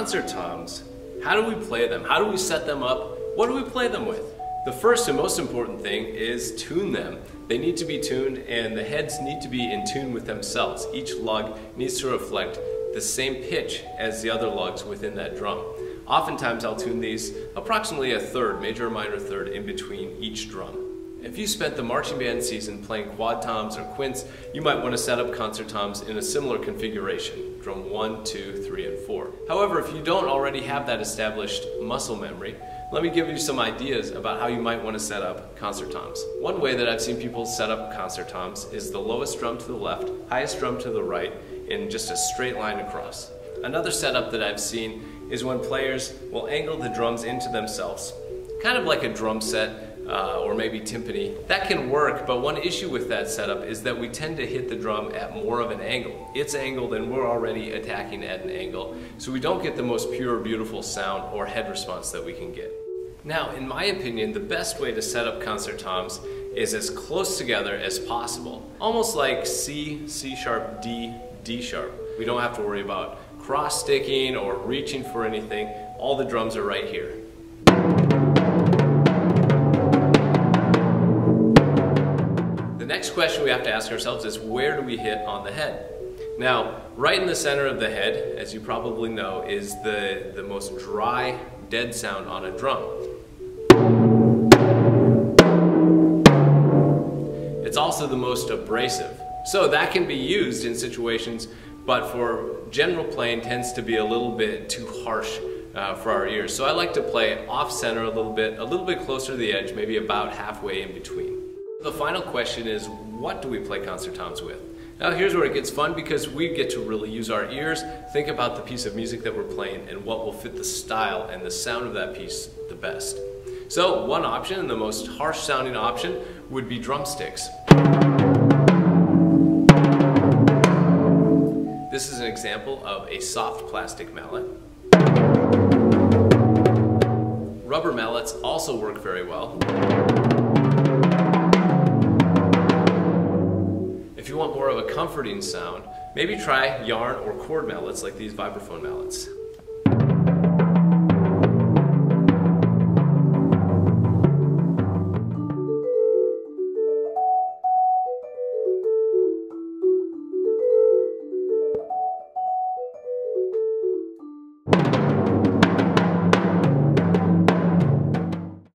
concert toms, how do we play them? How do we set them up? What do we play them with? The first and most important thing is tune them. They need to be tuned, and the heads need to be in tune with themselves. Each lug needs to reflect the same pitch as the other lugs within that drum. Oftentimes I'll tune these approximately a third, major or minor third, in between each drum. If you spent the marching band season playing quad toms or quints, you might want to set up concert toms in a similar configuration, drum 1, 2, 3, and 4. However, if you don't already have that established muscle memory, let me give you some ideas about how you might want to set up concert toms. One way that I've seen people set up concert toms is the lowest drum to the left, highest drum to the right, in just a straight line across. Another setup that I've seen is when players will angle the drums into themselves, kind of like a drum set or maybe timpani. That can work, but one issue with that setup is that we tend to hit the drum at more of an angle. It's angled and we're already attacking at an angle, so we don't get the most pure, beautiful sound or head response that we can get. Now, in my opinion, the best way to set up concert toms is as close together as possible. Almost like C, C sharp, D, D sharp. We don't have to worry about cross-sticking or reaching for anything. All the drums are right here. The next question we have to ask ourselves is, where do we hit on the head? Now, right in the center of the head, as you probably know, is the most dry, dead sound on a drum. It's also the most abrasive. So that can be used in situations, but for general playing tends to be a little bit too harsh for our ears. So I like to play off center a little bit closer to the edge, maybe about halfway in between. The final question is, what do we play concert toms with? Now here's where it gets fun, because we get to really use our ears, think about the piece of music that we're playing and what will fit the style and the sound of that piece the best. So one option, and the most harsh sounding option, would be drumsticks. This is an example of a soft plastic mallet. Rubber mallets also work very well. If you want more of a comforting sound, maybe try yarn or cord mallets like these vibraphone mallets.